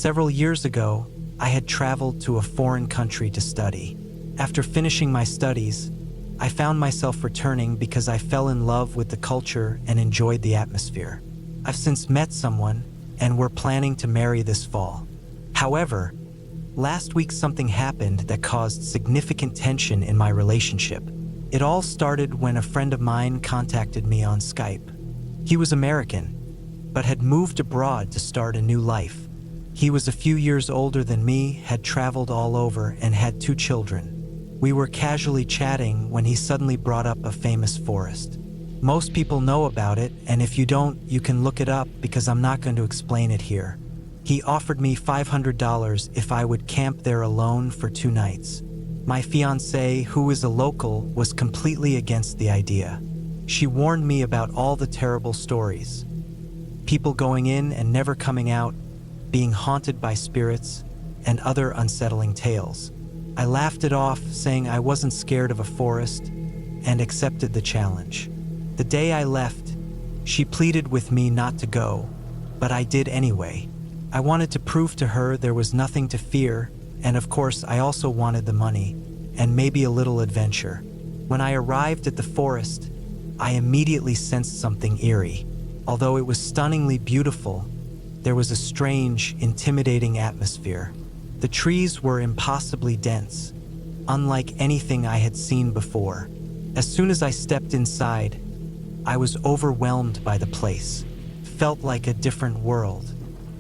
Several years ago, I had traveled to a foreign country to study. After finishing my studies, I found myself returning because I fell in love with the culture and enjoyed the atmosphere. I've since met someone, and we're planning to marry this fall. However, last week something happened that caused significant tension in my relationship. It all started when a friend of mine contacted me on Skype. He was American, but had moved abroad to start a new life. He was a few years older than me, had traveled all over, and had 2 children. We were casually chatting when he suddenly brought up a famous forest. Most people know about it, and if you don't, you can look it up because I'm not going to explain it here. He offered me $500 if I would camp there alone for 2 nights. My fiancée, who is a local, was completely against the idea. She warned me about all the terrible stories. People going in and never coming out, being haunted by spirits, and other unsettling tales. I laughed it off, saying I wasn't scared of a forest, and accepted the challenge. The day I left, she pleaded with me not to go, but I did anyway. I wanted to prove to her there was nothing to fear, and of course I also wanted the money, and maybe a little adventure. When I arrived at the forest, I immediately sensed something eerie. Although it was stunningly beautiful, there was a strange, intimidating atmosphere. The trees were impossibly dense, unlike anything I had seen before. As soon as I stepped inside, I was overwhelmed by the place. Felt like a different world.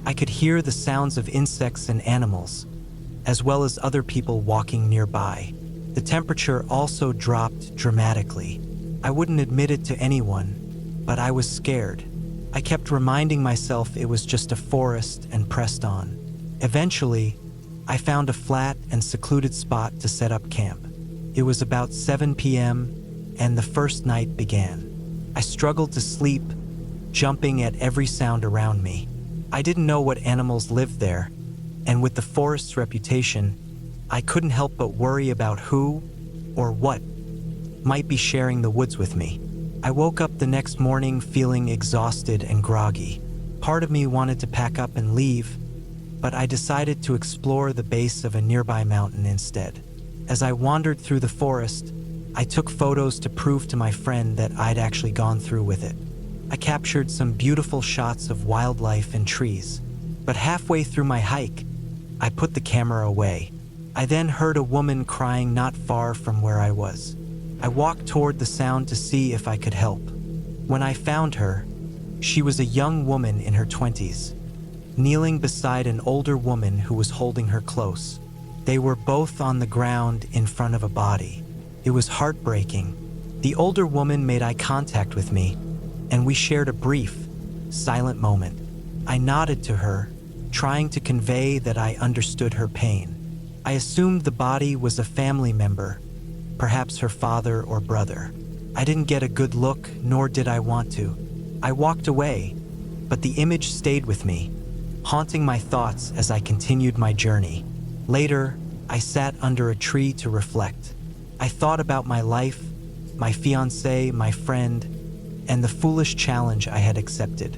I could hear the sounds of insects and animals, as well as other people walking nearby. The temperature also dropped dramatically. I wouldn't admit it to anyone, but I was scared. I kept reminding myself it was just a forest and pressed on. Eventually, I found a flat and secluded spot to set up camp. It was about 7 p.m., and the first night began. I struggled to sleep, jumping at every sound around me. I didn't know what animals lived there, and with the forest's reputation, I couldn't help but worry about who or what might be sharing the woods with me. I woke up the next morning feeling exhausted and groggy. Part of me wanted to pack up and leave, but I decided to explore the base of a nearby mountain instead. As I wandered through the forest, I took photos to prove to my friend that I'd actually gone through with it. I captured some beautiful shots of wildlife and trees, but halfway through my hike, I put the camera away. I then heard a woman crying not far from where I was. I walked toward the sound to see if I could help. When I found her, she was a young woman in her 20s, kneeling beside an older woman who was holding her close. They were both on the ground in front of a body. It was heartbreaking. The older woman made eye contact with me, and we shared a brief, silent moment. I nodded to her, trying to convey that I understood her pain. I assumed the body was a family member, perhaps her father or brother. I didn't get a good look, nor did I want to. I walked away, but the image stayed with me, haunting my thoughts as I continued my journey. Later, I sat under a tree to reflect. I thought about my life, my fiancé, my friend, and the foolish challenge I had accepted.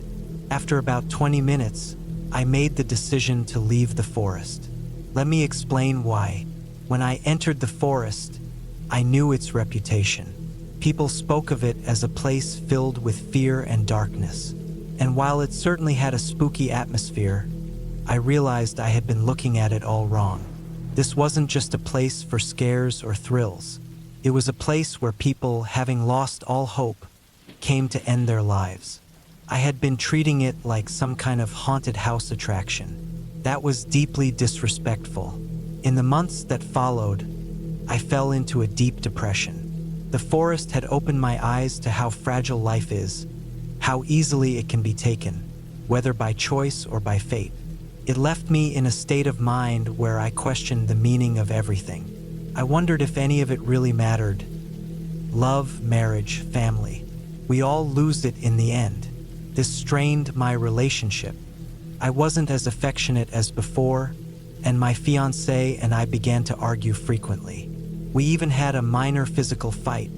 After about 20 minutes, I made the decision to leave the forest. Let me explain why. When I entered the forest, I knew its reputation. People spoke of it as a place filled with fear and darkness. And while it certainly had a spooky atmosphere, I realized I had been looking at it all wrong. This wasn't just a place for scares or thrills. It was a place where people, having lost all hope, came to end their lives. I had been treating it like some kind of haunted house attraction. That was deeply disrespectful. In the months that followed, I fell into a deep depression. The forest had opened my eyes to how fragile life is, how easily it can be taken, whether by choice or by fate. It left me in a state of mind where I questioned the meaning of everything. I wondered if any of it really mattered. Love, marriage, family. We all lose it in the end. This strained my relationship. I wasn't as affectionate as before, and my fiancé and I began to argue frequently. We even had a minor physical fight,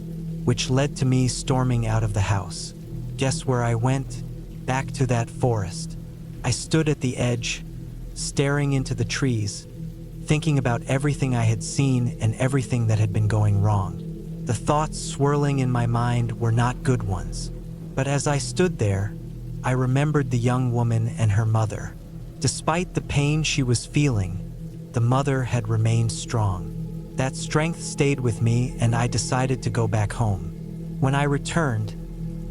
which led to me storming out of the house. Guess where I went? Back to that forest. I stood at the edge, staring into the trees, thinking about everything I had seen and everything that had been going wrong. The thoughts swirling in my mind were not good ones. But as I stood there, I remembered the young woman and her mother. Despite the pain she was feeling, the mother had remained strong. That strength stayed with me, and I decided to go back home. When I returned,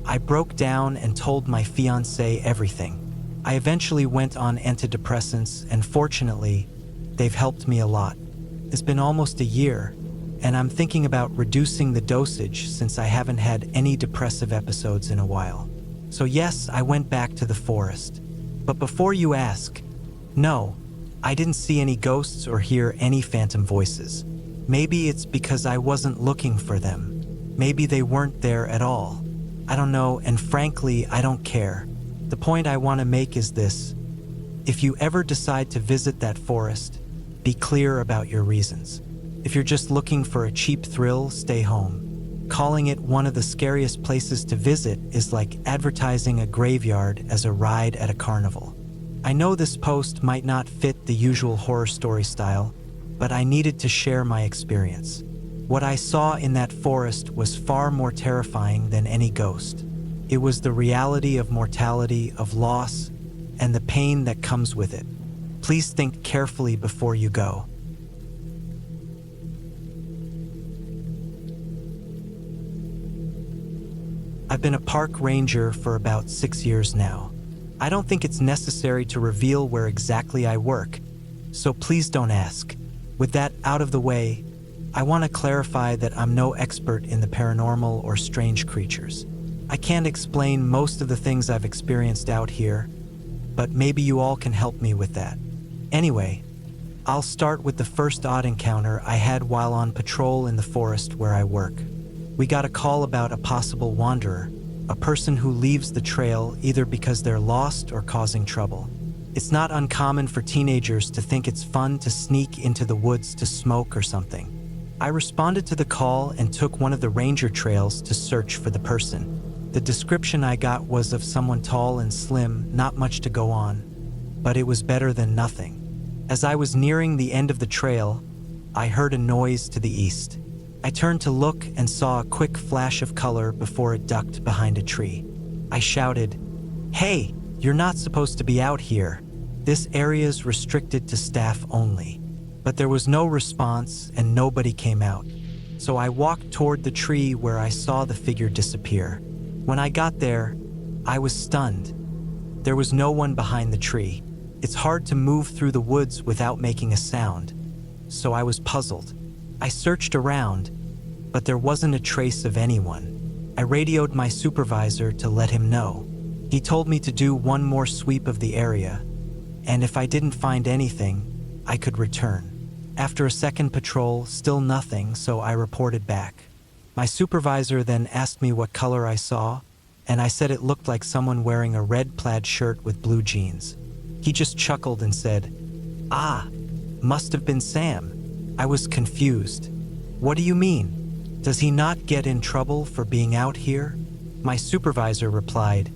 I broke down and told my fiancé everything. I eventually went on antidepressants, and fortunately, they've helped me a lot. It's been almost a year, and I'm thinking about reducing the dosage since I haven't had any depressive episodes in a while. So yes, I went back to the forest. But before you ask, no, I didn't see any ghosts or hear any phantom voices. Maybe it's because I wasn't looking for them. Maybe they weren't there at all. I don't know, and frankly, I don't care. The point I want to make is this: if you ever decide to visit that forest, be clear about your reasons. If you're just looking for a cheap thrill, stay home. Calling it one of the scariest places to visit is like advertising a graveyard as a ride at a carnival. I know this post might not fit the usual horror story style, but I needed to share my experience. What I saw in that forest was far more terrifying than any ghost. It was the reality of mortality, of loss, and the pain that comes with it. Please think carefully before you go. I've been a park ranger for about 6 years now. I don't think it's necessary to reveal where exactly I work, so please don't ask. With that out of the way, I want to clarify that I'm no expert in the paranormal or strange creatures. I can't explain most of the things I've experienced out here, but maybe you all can help me with that. Anyway, I'll start with the first odd encounter I had while on patrol in the forest where I work. We got a call about a possible wanderer, a person who leaves the trail either because they're lost or causing trouble. It's not uncommon for teenagers to think it's fun to sneak into the woods to smoke or something. I responded to the call and took one of the ranger trails to search for the person. The description I got was of someone tall and slim, not much to go on, but it was better than nothing. As I was nearing the end of the trail, I heard a noise to the east. I turned to look and saw a quick flash of color before it ducked behind a tree. I shouted, "Hey, you're not supposed to be out here. This area's restricted to staff only." But there was no response and nobody came out. So I walked toward the tree where I saw the figure disappear. When I got there, I was stunned. There was no one behind the tree. It's hard to move through the woods without making a sound, so I was puzzled. I searched around, but there wasn't a trace of anyone. I radioed my supervisor to let him know. He told me to do one more sweep of the area, and if I didn't find anything, I could return. After a second patrol, still nothing, so I reported back. My supervisor then asked me what color I saw, and I said it looked like someone wearing a red plaid shirt with blue jeans. He just chuckled and said, "Ah, must have been Sam." I was confused. "What do you mean? Does he not get in trouble for being out here?" My supervisor replied,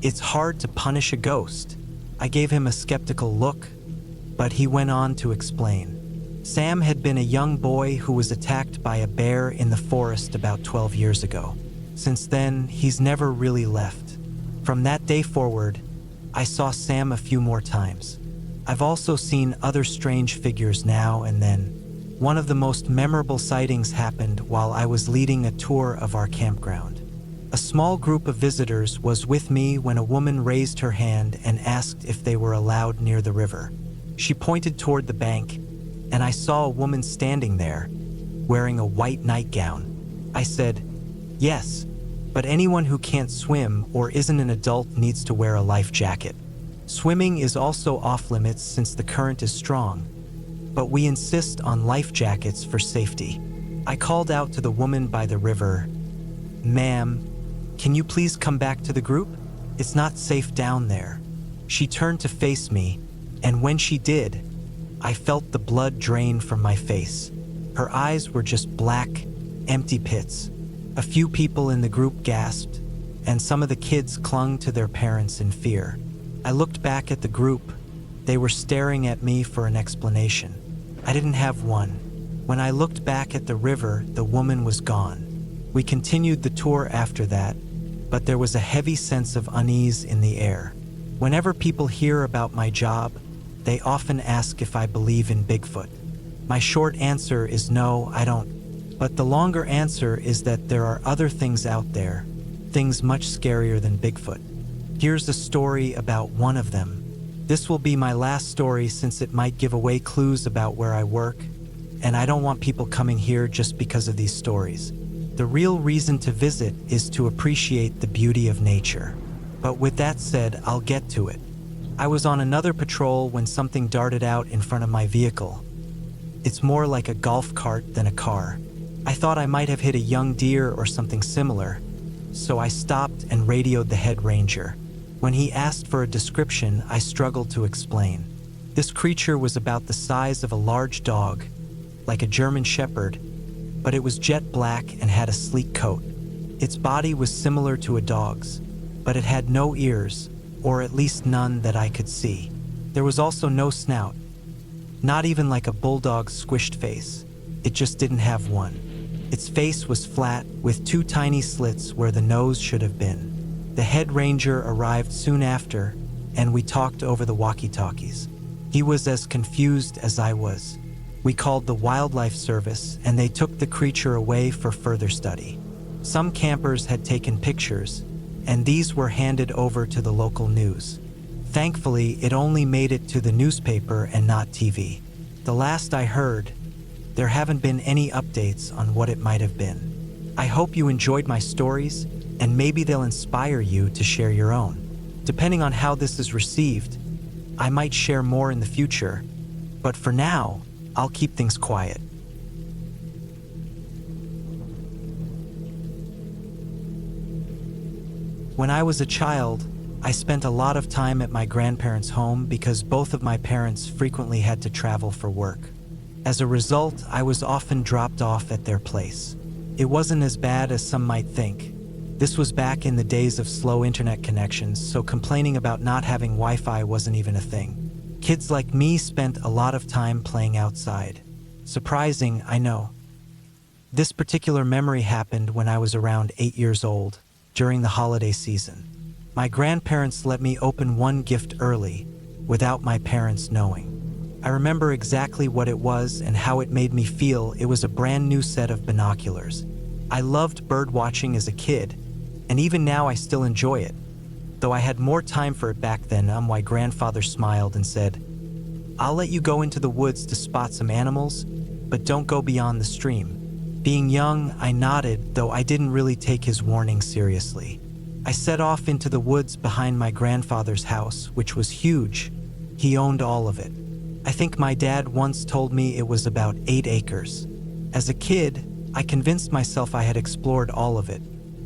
"It's hard to punish a ghost." I gave him a skeptical look, but he went on to explain. Sam had been a young boy who was attacked by a bear in the forest about 12 years ago. Since then, he's never really left. From that day forward, I saw Sam a few more times. I've also seen other strange figures now and then. One of the most memorable sightings happened while I was leading a tour of our campground. A small group of visitors was with me when a woman raised her hand and asked if they were allowed near the river. She pointed toward the bank, and I saw a woman standing there, wearing a white nightgown. I said, "Yes, but anyone who can't swim or isn't an adult needs to wear a life jacket. Swimming is also off limits since the current is strong, but we insist on life jackets for safety." I called out to the woman by the river, "Ma'am, can you please come back to the group? It's not safe down there." She turned to face me, and when she did, I felt the blood drain from my face. Her eyes were just black, empty pits. A few people in the group gasped, and some of the kids clung to their parents in fear. I looked back at the group, They were staring at me for an explanation. I didn't have one. When I looked back at the river, the woman was gone. We continued the tour after that, but there was a heavy sense of unease in the air. Whenever people hear about my job, they often ask if I believe in Bigfoot. My short answer is no, I don't. But the longer answer is that there are other things out there, things much scarier than Bigfoot. Here's a story about one of them. This will be my last story since it might give away clues about where I work, and I don't want people coming here just because of these stories. The real reason to visit is to appreciate the beauty of nature. But with that said, I'll get to it. I was on another patrol when something darted out in front of my vehicle. It's more like a golf cart than a car. I thought I might have hit a young deer or something similar, so I stopped and radioed the head ranger. When he asked for a description, I struggled to explain. This creature was about the size of a large dog, like a German shepherd, but it was jet black and had a sleek coat. Its body was similar to a dog's, but it had no ears, or at least none that I could see. There was also no snout, not even like a bulldog's squished face. It just didn't have one. Its face was flat, with two tiny slits where the nose should have been. The head ranger arrived soon after, and we talked over the walkie-talkies. He was as confused as I was. We called the wildlife service, and they took the creature away for further study. Some campers had taken pictures, and these were handed over to the local news. Thankfully, it only made it to the newspaper and not TV. The last I heard, there haven't been any updates on what it might have been. I hope you enjoyed my stories, and maybe they'll inspire you to share your own. Depending on how this is received, I might share more in the future, but for now, I'll keep things quiet. When I was a child, I spent a lot of time at my grandparents' home because both of my parents frequently had to travel for work. As a result, I was often dropped off at their place. It wasn't as bad as some might think. This was back in the days of slow internet connections, so complaining about not having Wi-Fi wasn't even a thing. Kids like me spent a lot of time playing outside. Surprising, I know. This particular memory happened when I was around 8 years old, during the holiday season. My grandparents let me open one gift early, without my parents knowing. I remember exactly what it was and how it made me feel. It was a brand new set of binoculars. I loved bird watching as a kid, and even now I still enjoy it. Though I had more time for it back then, my grandfather smiled and said, "I'll let you go into the woods to spot some animals, but don't go beyond the stream." Being young, I nodded, though I didn't really take his warning seriously. I set off into the woods behind my grandfather's house, which was huge. He owned all of it. I think my dad once told me it was about 8 acres. As a kid, I convinced myself I had explored all of it,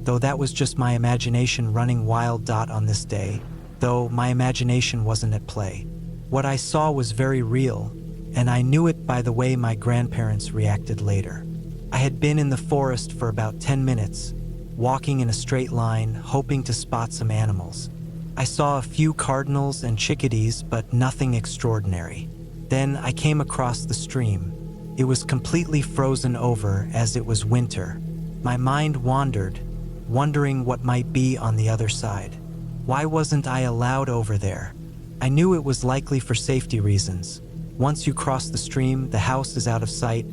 though that was just my imagination running wild on this day, though my imagination wasn't at play. What I saw was very real, and I knew it by the way my grandparents reacted later. I had been in the forest for about 10 minutes, walking in a straight line, hoping to spot some animals. I saw a few cardinals and chickadees, but nothing extraordinary. Then I came across the stream. It was completely frozen over as it was winter. My mind wandered, wondering what might be on the other side. Why wasn't I allowed over there? I knew it was likely for safety reasons. Once you cross the stream, the house is out of sight,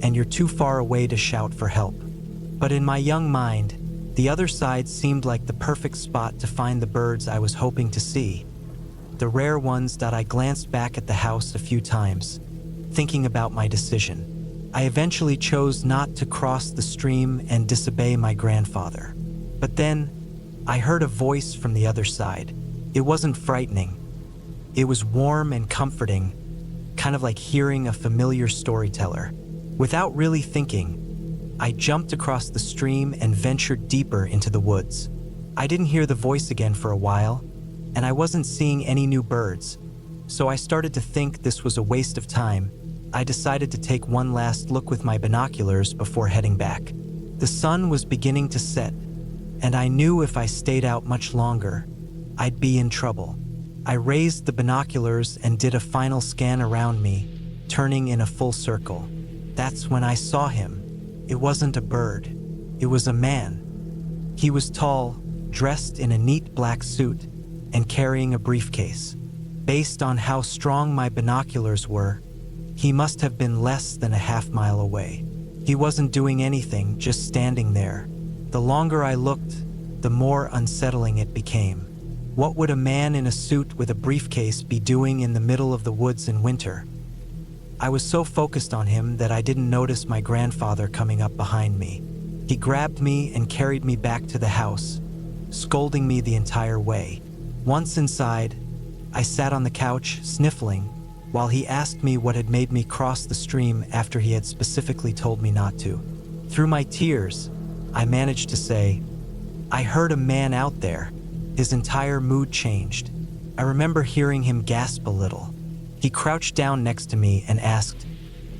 and you're too far away to shout for help. But in my young mind, the other side seemed like the perfect spot to find the birds I was hoping to see. The rare ones that I glanced back at the house a few times, thinking about my decision. I eventually chose not to cross the stream and disobey my grandfather. But then, I heard a voice from the other side. It wasn't frightening. It was warm and comforting, kind of like hearing a familiar storyteller. Without really thinking, I jumped across the stream and ventured deeper into the woods. I didn't hear the voice again for a while, and I wasn't seeing any new birds, so I started to think this was a waste of time. I decided to take one last look with my binoculars before heading back. The sun was beginning to set, and I knew if I stayed out much longer, I'd be in trouble. I raised the binoculars and did a final scan around me, turning in a full circle. That's when I saw him. It wasn't a bird. It was a man. He was tall, dressed in a neat black suit, and carrying a briefcase. Based on how strong my binoculars were, he must have been less than a half-mile away. He wasn't doing anything, just standing there. The longer I looked, the more unsettling it became. What would a man in a suit with a briefcase be doing in the middle of the woods in winter? I was so focused on him that I didn't notice my grandfather coming up behind me. He grabbed me and carried me back to the house, scolding me the entire way. Once inside, I sat on the couch, sniffling, while he asked me what had made me cross the stream after he had specifically told me not to. Through my tears, I managed to say, "I heard a man out there." His entire mood changed. I remember hearing him gasp a little. He crouched down next to me and asked,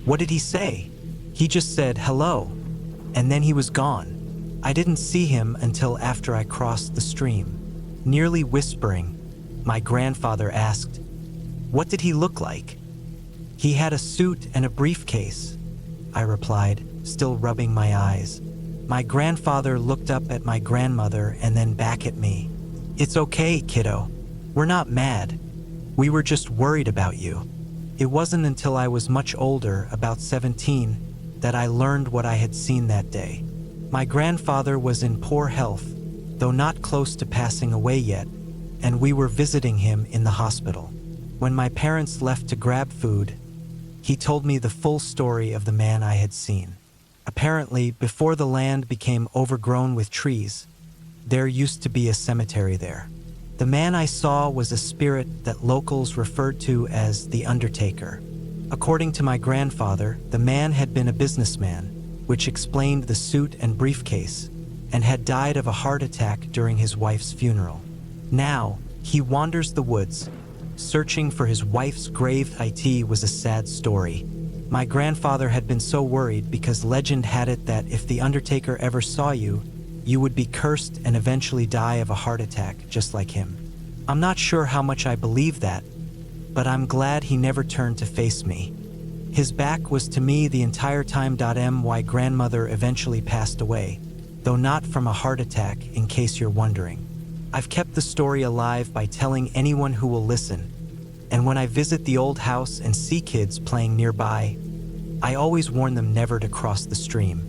"What did he say?" He just said, "Hello," and then he was gone. I didn't see him until after I crossed the stream. Nearly whispering, my grandfather asked, "What did he look like?" "He had a suit and a briefcase," I replied, still rubbing my eyes. My grandfather looked up at my grandmother and then back at me. "It's okay, kiddo. We're not mad. We were just worried about you." It wasn't until I was much older, about 17, that I learned what I had seen that day. My grandfather was in poor health, though not close to passing away yet, and we were visiting him in the hospital. When my parents left to grab food, he told me the full story of the man I had seen. Apparently, before the land became overgrown with trees, there used to be a cemetery there. The man I saw was a spirit that locals referred to as the undertaker. According to my grandfather, the man had been a businessman, which explained the suit and briefcase, and had died of a heart attack during his wife's funeral. Now, he wanders the woods, searching for his wife's grave. It was a sad story. My grandfather had been so worried because legend had it that if the undertaker ever saw you, you would be cursed and eventually die of a heart attack, just like him. I'm not sure how much I believe that, but I'm glad he never turned to face me. His back was to me the entire time. My grandmother eventually passed away, though not from a heart attack, in case you're wondering. I've kept the story alive by telling anyone who will listen, and when I visit the old house and see kids playing nearby, I always warn them never to cross the stream.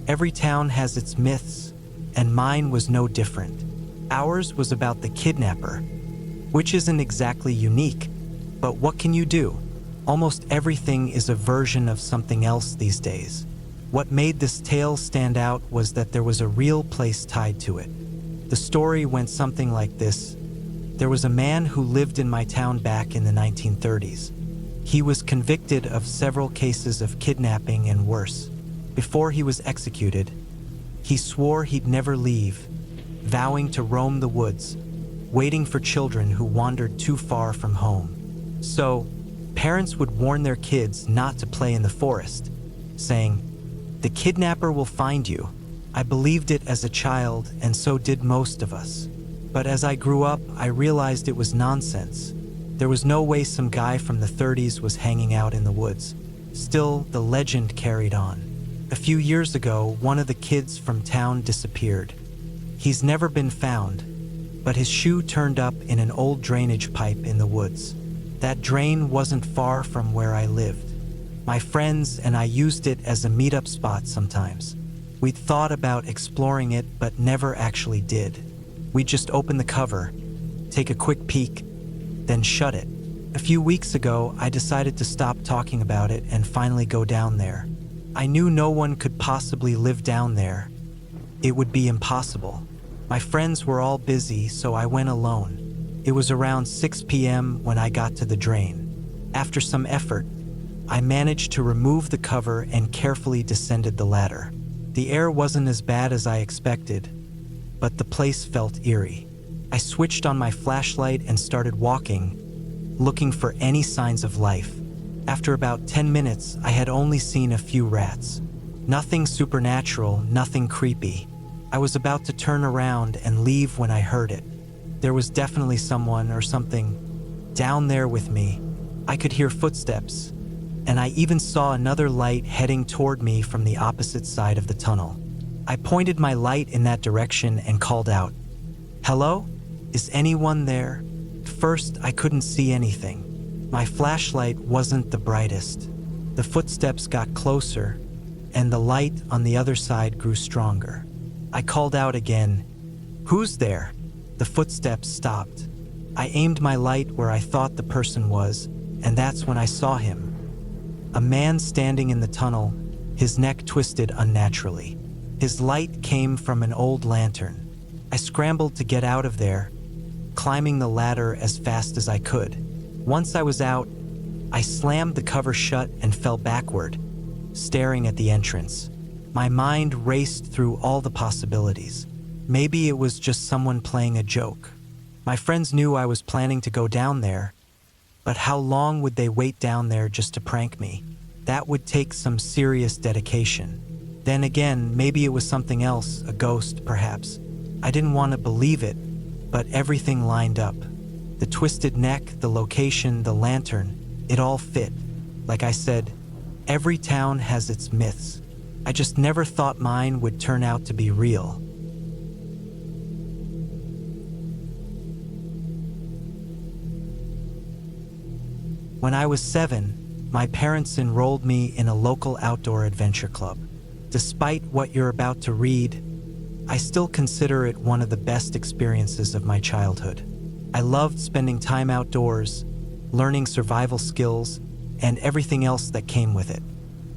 Every town has its myths, and mine was no different. Ours was about the kidnapper, which isn't exactly unique, but what can you do? Almost everything is a version of something else these days. What made this tale stand out was that there was a real place tied to it. The story went something like this. There was a man who lived in my town back in the 1930s. He was convicted of several cases of kidnapping and worse. Before he was executed, he swore he'd never leave, vowing to roam the woods, waiting for children who wandered too far from home. So, parents would warn their kids not to play in the forest, saying, "The kidnapper will find you." I believed it as a child, and so did most of us. But as I grew up, I realized it was nonsense. There was no way some guy from the 30s was hanging out in the woods. Still, the legend carried on. A few years ago, one of the kids from town disappeared. He's never been found, but his shoe turned up in an old drainage pipe in the woods. That drain wasn't far from where I lived. My friends and I used it as a meetup spot sometimes. We'd thought about exploring it, but never actually did. We'd just open the cover, take a quick peek, then shut it. A few weeks ago, I decided to stop talking about it and finally go down there. I knew no one could possibly live down there. It would be impossible. My friends were all busy, so I went alone. It was around 6 p.m. when I got to the drain. After some effort, I managed to remove the cover and carefully descended the ladder. The air wasn't as bad as I expected, but the place felt eerie. I switched on my flashlight and started walking, looking for any signs of life. After about 10 minutes, I had only seen a few rats. Nothing supernatural, nothing creepy. I was about to turn around and leave when I heard it. There was definitely someone or something down there with me. I could hear footsteps, and I even saw another light heading toward me from the opposite side of the tunnel. I pointed my light in that direction and called out, "Hello? Is anyone there?" At first, I couldn't see anything. My flashlight wasn't the brightest. The footsteps got closer, and the light on the other side grew stronger. I called out again, "Who's there?" The footsteps stopped. I aimed my light where I thought the person was, and that's when I saw him. A man standing in the tunnel, his neck twisted unnaturally. His light came from an old lantern. I scrambled to get out of there, climbing the ladder as fast as I could. Once I was out, I slammed the cover shut and fell backward, staring at the entrance. My mind raced through all the possibilities. Maybe it was just someone playing a joke. My friends knew I was planning to go down there, but how long would they wait down there just to prank me? That would take some serious dedication. Then again, maybe it was something else, a ghost, perhaps. I didn't want to believe it, but everything lined up. The twisted neck, the location, the lantern, it all fit. Like I said, every town has its myths. I just never thought mine would turn out to be real. When I was 7, my parents enrolled me in a local outdoor adventure club. Despite what you're about to read, I still consider it one of the best experiences of my childhood. I loved spending time outdoors, learning survival skills, and everything else that came with it.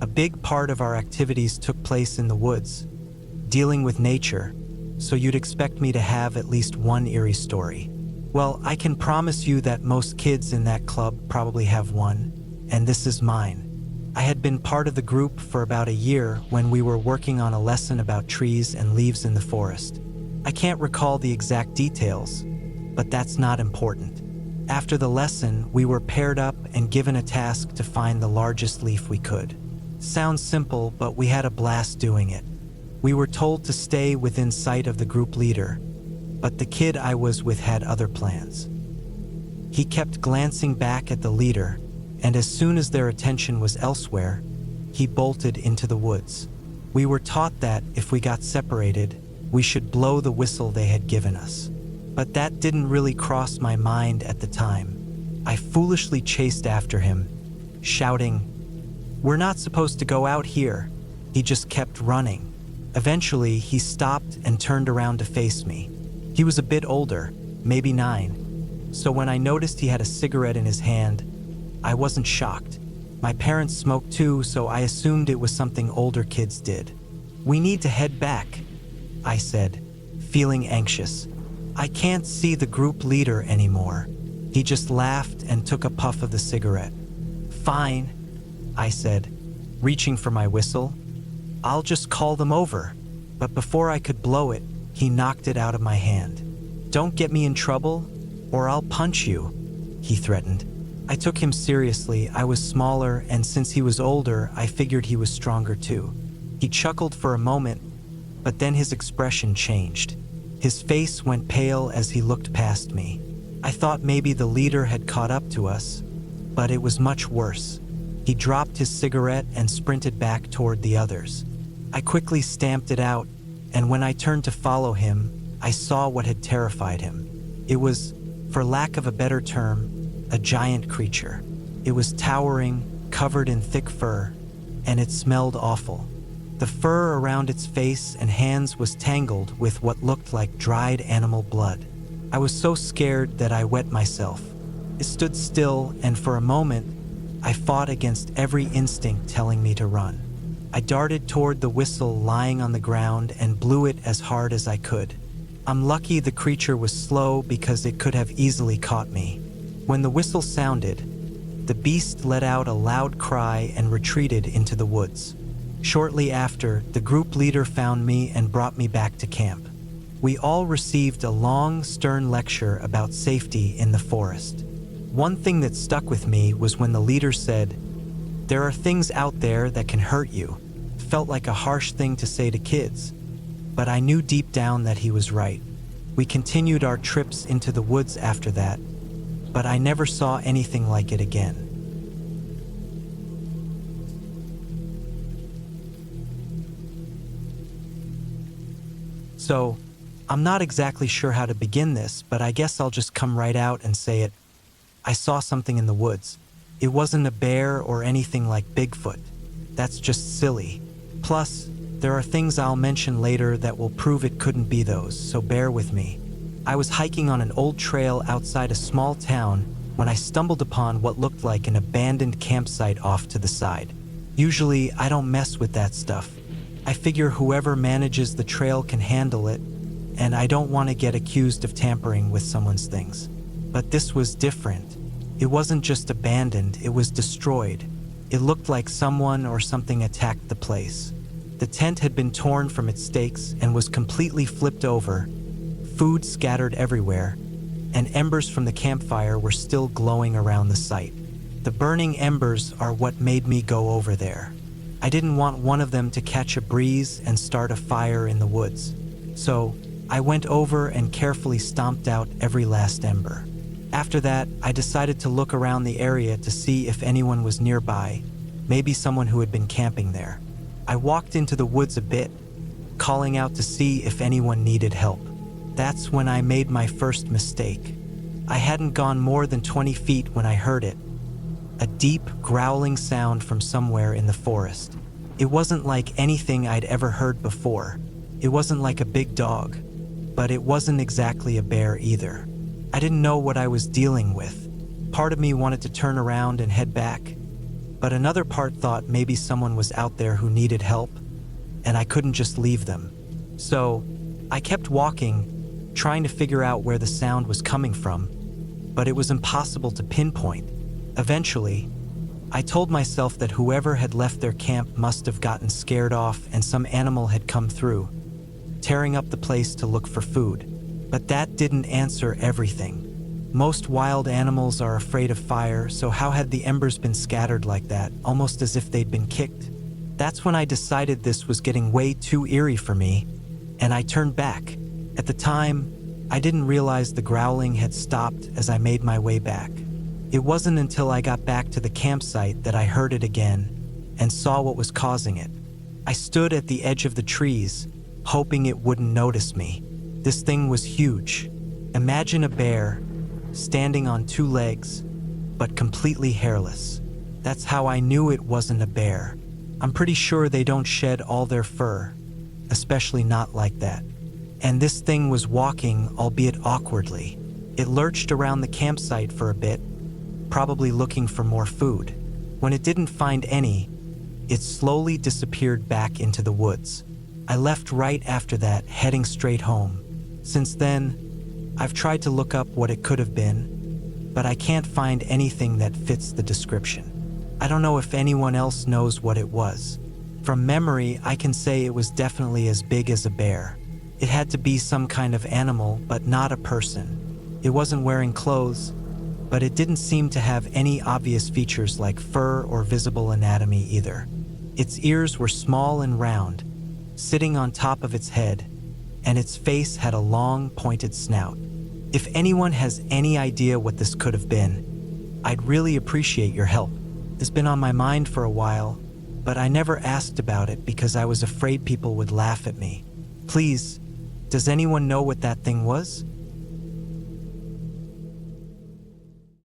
A big part of our activities took place in the woods, dealing with nature, so you'd expect me to have at least one eerie story. Well, I can promise you that most kids in that club probably have one, and this is mine. I had been part of the group for about a year when we were working on a lesson about trees and leaves in the forest. I can't recall the exact details, but that's not important. After the lesson, we were paired up and given a task to find the largest leaf we could. Sounds simple, but we had a blast doing it. We were told to stay within sight of the group leader, but the kid I was with had other plans. He kept glancing back at the leader, and as soon as their attention was elsewhere, he bolted into the woods. We were taught that if we got separated, we should blow the whistle they had given us. But that didn't really cross my mind at the time. I foolishly chased after him, shouting, "We're not supposed to go out here." He just kept running. Eventually, he stopped and turned around to face me. He was a bit older, maybe 9, so when I noticed he had a cigarette in his hand, I wasn't shocked. My parents smoked too, so I assumed it was something older kids did. "We need to head back," I said, feeling anxious. "I can't see the group leader anymore." He just laughed and took a puff of the cigarette. "Fine," I said, reaching for my whistle. "I'll just call them over." But before I could blow it, he knocked it out of my hand. "Don't get me in trouble, or I'll punch you," he threatened. I took him seriously. I was smaller, and since he was older, I figured he was stronger too. He chuckled for a moment, but then his expression changed. His face went pale as he looked past me. I thought maybe the leader had caught up to us, but it was much worse. He dropped his cigarette and sprinted back toward the others. I quickly stamped it out, and when I turned to follow him, I saw what had terrified him. It was, for lack of a better term, a giant creature. It was towering, covered in thick fur, and it smelled awful. The fur around its face and hands was tangled with what looked like dried animal blood. I was so scared that I wet myself. It stood still, and for a moment, I fought against every instinct telling me to run. I darted toward the whistle lying on the ground and blew it as hard as I could. I'm lucky the creature was slow because it could have easily caught me. When the whistle sounded, the beast let out a loud cry and retreated into the woods. Shortly after, the group leader found me and brought me back to camp. We all received a long, stern lecture about safety in the forest. One thing that stuck with me was when the leader said, "There are things out there that can hurt you." felt like a harsh thing to say to kids, but I knew deep down that he was right. We continued our trips into the woods after that, but I never saw anything like it again. So, I'm not exactly sure how to begin this, but I guess I'll just come right out and say it. I saw something in the woods. It wasn't a bear or anything like Bigfoot. That's just silly. Plus, there are things I'll mention later that will prove it couldn't be those, so bear with me. I was hiking on an old trail outside a small town when I stumbled upon what looked like an abandoned campsite off to the side. Usually, I don't mess with that stuff. I figure whoever manages the trail can handle it, and I don't want to get accused of tampering with someone's things. But this was different. It wasn't just abandoned, it was destroyed. It looked like someone or something attacked the place. The tent had been torn from its stakes and was completely flipped over, food scattered everywhere, and embers from the campfire were still glowing around the site. The burning embers are what made me go over there. I didn't want one of them to catch a breeze and start a fire in the woods. So, I went over and carefully stomped out every last ember. After that, I decided to look around the area to see if anyone was nearby, maybe someone who had been camping there. I walked into the woods a bit, calling out to see if anyone needed help. That's when I made my first mistake. I hadn't gone more than 20 feet when I heard it. A deep, growling sound from somewhere in the forest. It wasn't like anything I'd ever heard before. It wasn't like a big dog, but it wasn't exactly a bear either. I didn't know what I was dealing with. Part of me wanted to turn around and head back, but another part thought maybe someone was out there who needed help, and I couldn't just leave them. So, I kept walking, trying to figure out where the sound was coming from, but it was impossible to pinpoint. Eventually, I told myself that whoever had left their camp must have gotten scared off and some animal had come through, tearing up the place to look for food. But that didn't answer everything. Most wild animals are afraid of fire, so how had the embers been scattered like that, almost as if they'd been kicked? That's when I decided this was getting way too eerie for me, and I turned back. At the time, I didn't realize the growling had stopped as I made my way back. It wasn't until I got back to the campsite that I heard it again and saw what was causing it. I stood at the edge of the trees, hoping it wouldn't notice me. This thing was huge. Imagine a bear standing on two legs, but completely hairless. That's how I knew it wasn't a bear. I'm pretty sure they don't shed all their fur, especially not like that. And this thing was walking, albeit awkwardly. It lurched around the campsite for a bit, probably looking for more food. When it didn't find any, it slowly disappeared back into the woods. I left right after that, heading straight home. Since then, I've tried to look up what it could have been, but I can't find anything that fits the description. I don't know if anyone else knows what it was. From memory, I can say it was definitely as big as a bear. It had to be some kind of animal, but not a person. It wasn't wearing clothes, but it didn't seem to have any obvious features like fur or visible anatomy either. Its ears were small and round, sitting on top of its head, and its face had a long, pointed snout. If anyone has any idea what this could have been, I'd really appreciate your help. It's been on my mind for a while, but I never asked about it because I was afraid people would laugh at me. Please, does anyone know what that thing was?